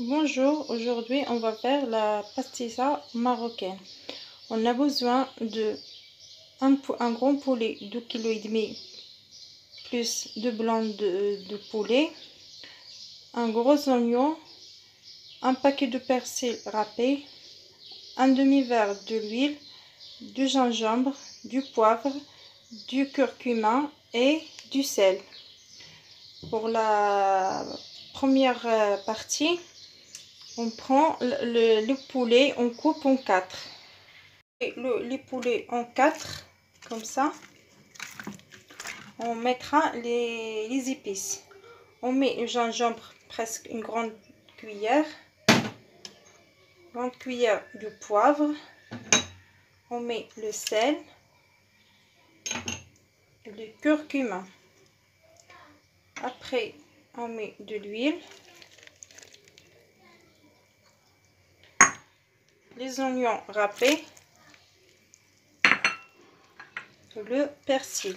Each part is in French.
Bonjour, aujourd'hui on va faire la pastilla marocaine. On a besoin de un grand poulet de 2,5 kg plus de blanc de poulet, un gros oignon, un paquet de persil râpé, un demi-verre d'huile, du gingembre, du poivre, du curcuma et du sel. Pour la première partie, on prend le poulet, on coupe en 4. Les poulets en 4, comme ça. On mettra les épices. On met le gingembre, presque une grande cuillère de poivre. On met le sel, le curcuma. Après, on met de l'huile, les oignons râpés, le persil.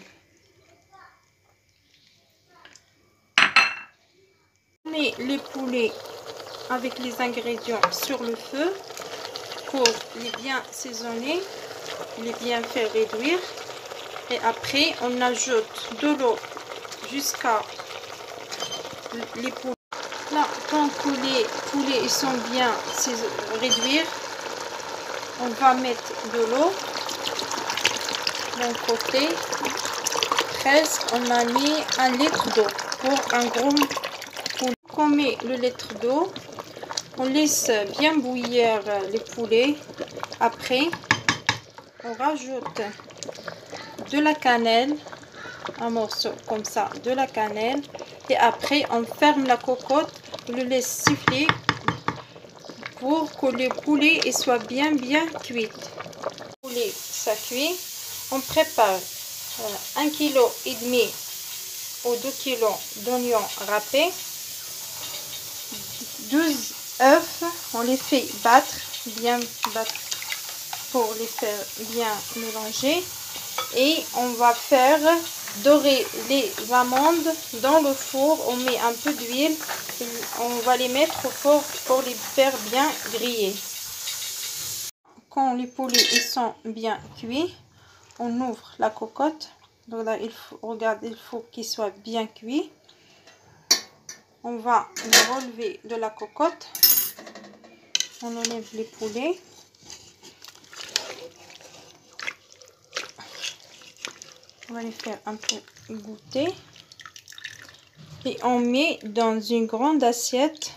On met les poulets avec les ingrédients sur le feu pour les bien saisonner, les bien faire réduire. Et après, on ajoute de l'eau jusqu'à les poulets. Là, tant que les poulets sont bien réduire, on va mettre de l'eau d'un côté. Presque, on a mis 1 litre d'eau pour un gros poulet. On met le litre d'eau, on laisse bien bouillir les poulets. Après, on rajoute de la cannelle, un morceau comme ça de la cannelle, et après on ferme la cocotte, on le laisse siffler pour que le poulet soit bien cuit. Le poulet ça cuit, on prépare 1,5 kg ou 2 kg d'oignons râpés, 12 œufs, on les fait bien battre pour les faire bien mélanger. Et on va faire dorer les amandes dans le four. On met un peu d'huile, on va les mettre au four pour les faire bien griller. Quand les poulets ils sont bien cuits, on ouvre la cocotte. Donc là, il faut qu'il soit bien cuit. On va le relever de la cocotte. On enlève les poulets. On va les faire un peu goûter. Et on met dans une grande assiette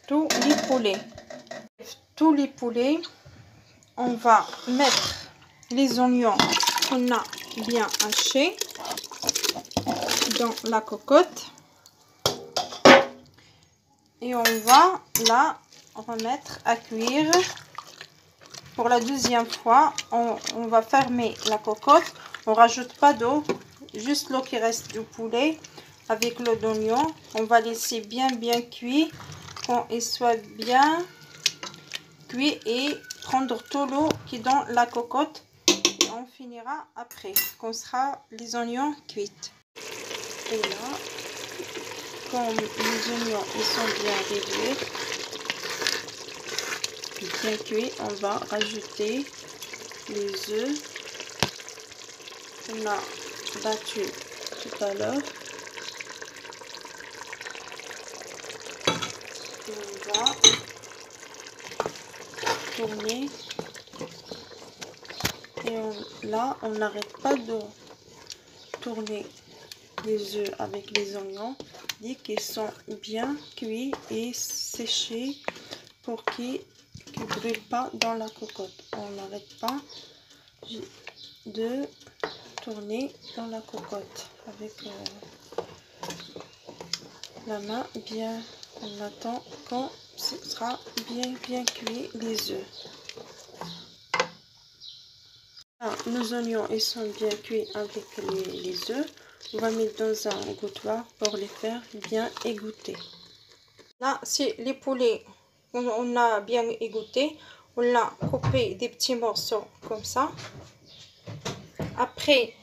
tous les poulets. Tous les poulets, on va mettre les oignons qu'on a bien hachés dans la cocotte. Et on va la remettre à cuire. Pour la deuxième fois, on va fermer la cocotte. On rajoute pas d'eau, juste l'eau qui reste du poulet avec l'eau d'oignon. On va laisser bien cuit. Quand il soit bien cuit et prendre tout l'eau qui est dans la cocotte. Et on finira après, quand sera les oignons cuits. Et là, comme les oignons ils sont bien réduits, bien cuit, on va rajouter les œufs qu'on a battu tout à l'heure. On va tourner et là on n'arrête pas de tourner les œufs avec les oignons dès qu'ils sont bien cuits et séchés pour qu'ils ne brûlent pas dans la cocotte. On n'arrête pas de tourner dans la cocotte avec la main. Bien, on attend quand ce sera bien cuit les œufs. Nos oignons ils sont bien cuits avec les œufs. On va mettre dans un gouttoir pour les faire bien égoutter. Là, c'est les poulets. On a bien égoutté. On l'a coupé des petits morceaux comme ça. Après,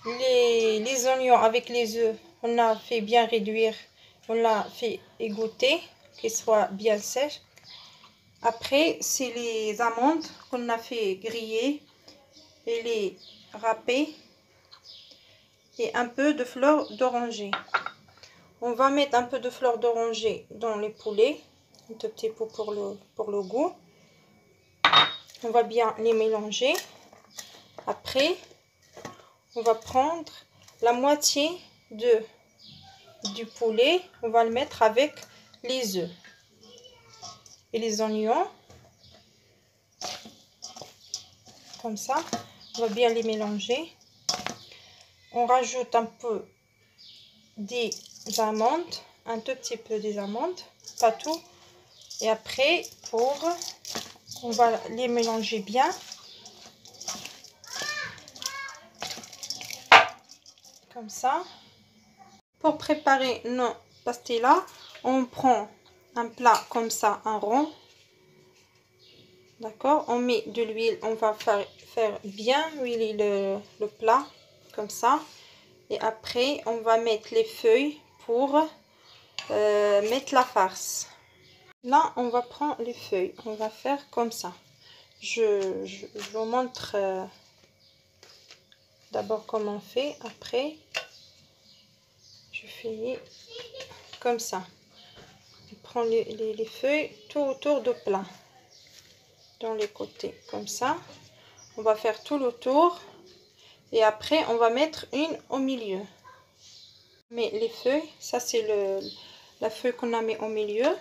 les oignons avec les œufs, on a fait bien réduire. On l'a fait égoutter. qu'il soit bien sèche. Après, c'est les amandes qu'on a fait griller et les râper et un peu de fleur d'oranger. On va mettre un peu de fleur d'oranger dans les poulets, un tout petit peu pour le goût. On va bien les mélanger. Après, on va prendre la moitié du poulet, on va le mettre avec les œufs et les oignons. Comme ça, on va bien les mélanger. On rajoute un peu des amandes, un tout petit peu des amandes, pas tout. Et après, on va les mélanger bien. Comme ça. Pour préparer nos pastillas, on prend un plat comme ça, un rond. D'accord, on met de l'huile, on va faire bien huiler le plat, comme ça. Et après, on va mettre les feuilles pour mettre la farce. Là, on va prendre les feuilles, on va faire comme ça. Je vous montre d'abord comment on fait, après, je finis comme ça. On prend les feuilles tout autour du plat, dans les côtés, comme ça. On va faire tout le tour et après on va mettre une au milieu. Mais les feuilles, ça c'est la feuille qu'on a mis au milieu.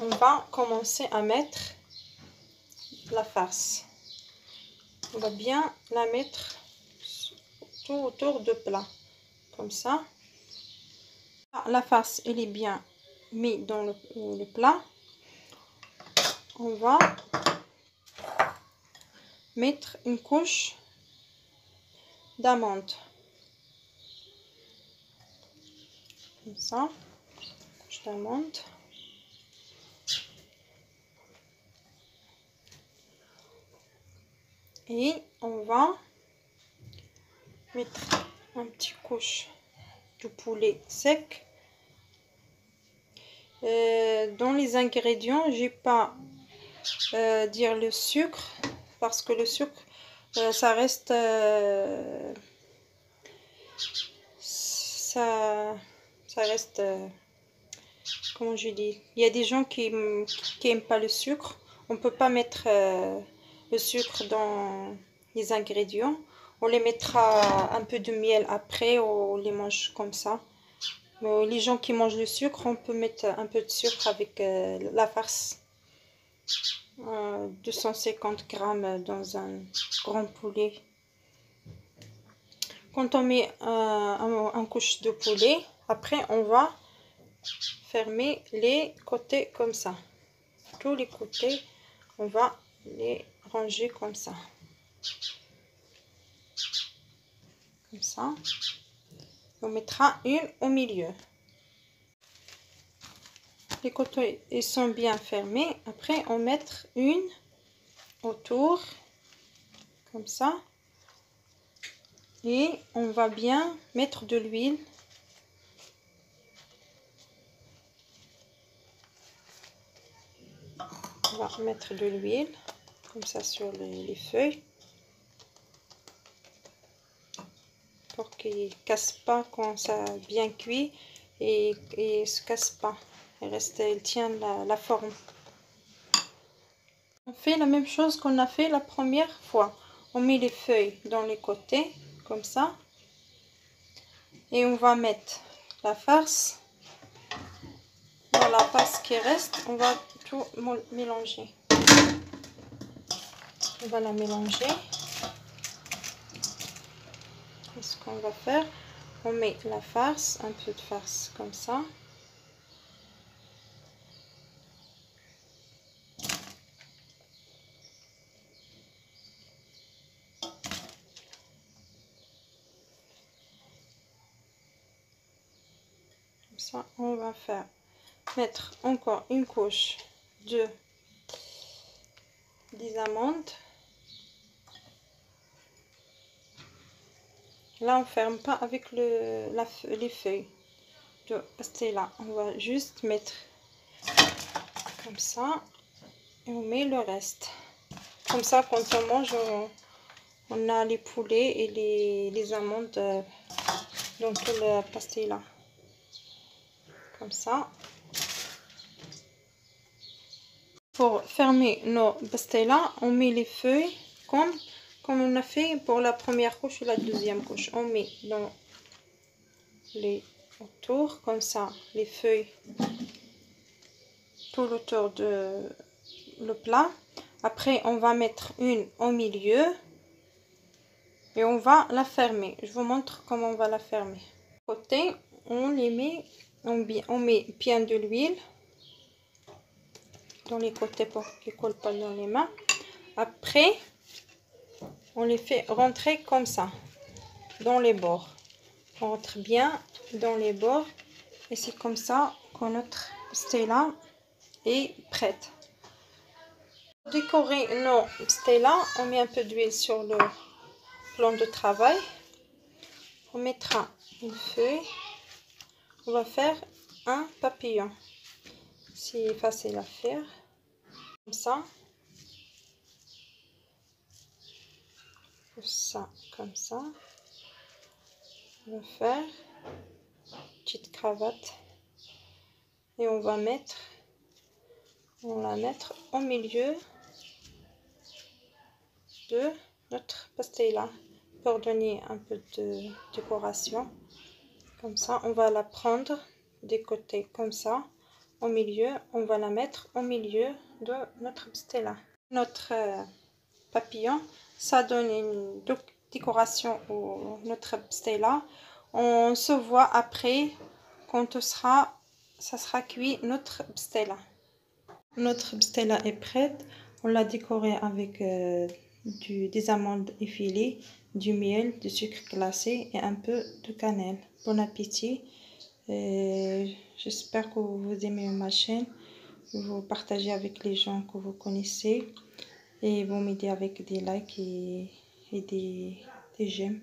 On va commencer à mettre la farce. On va bien la mettre tout autour du plat, comme ça. La farce, elle est bien mise dans le plat. On va mettre une couche d'amandes. Comme ça, couche d'amandes. Et on va mettre un petit couche de poulet sec. Dans les ingrédients, j'ai pas dire le sucre parce que le sucre ça reste ça reste comment je dis, il y a des gens qui aiment pas le sucre. On peut pas mettre le sucre dans les ingrédients. On les mettra un peu de miel après, on les mange comme ça. Mais les gens qui mangent le sucre, on peut mettre un peu de sucre avec la farce. 250 grammes dans un grand poulet. Quand on met un couche de poulet, après on va fermer les côtés comme ça. Tous les côtés, on va les ranger comme ça. Comme ça. On mettra une au milieu. Les côtés ils sont bien fermés. Après, on mettra une autour, comme ça. Et on va bien mettre de l'huile. On va mettre de l'huile, comme ça, sur les feuilles. Pour qu'ils ne cassent pas quand ça a bien cuit et ne se casse pas. Il tient la forme. On fait la même chose qu'on a fait la première fois. On met les feuilles dans les côtés, comme ça. Et on va mettre la farce. Dans la farce qui reste, on va tout mélanger. On va la mélanger. Ce qu'on va faire, on met la farce, un peu de farce comme ça. Comme ça, on va mettre encore une couche des amandes. Là, on ferme pas avec les feuilles de pastilla. On va juste mettre comme ça et on met le reste. Comme ça, quand on mange, on a les poulets et les amandes dans toute la pastilla. Comme ça. Pour fermer nos pastillas, on met les feuilles comme on a fait pour la première couche et la deuxième couche. On met dans les autour, comme ça, les feuilles tout autour de le plat. Après, on va mettre une au milieu et on va la fermer. Je vous montre comment on va la fermer. Côté, on les met, on met bien de l'huile dans les côtés pour qu'ils ne collent pas dans les mains. Après, on les fait rentrer comme ça dans les bords. On rentre bien dans les bords et c'est comme ça que notre pastilla est prête. Pour décorer nos pastillas, on met un peu d'huile sur le plan de travail. On mettra une feuille. On va faire un papillon. C'est facile à faire. Comme ça. Ça, comme ça. On va faire une petite cravate. Et on va mettre, la mettre au milieu de notre pastilla pour donner un peu de décoration. Comme ça, on va la prendre des côtés comme ça. Au milieu, on va la mettre au milieu de notre pastilla. Notre papillon, ça donne une décoration au notre pastilla. On se voit après quand ça sera cuit notre pastilla. Notre pastilla est prête. On l'a décoré avec des amandes effilées, du miel, du sucre glacé et un peu de cannelle. Bon appétit. J'espère que vous aimez ma chaîne. Vous partagez avec les gens que vous connaissez. Et vous m'aidez avec des likes et des j'aime.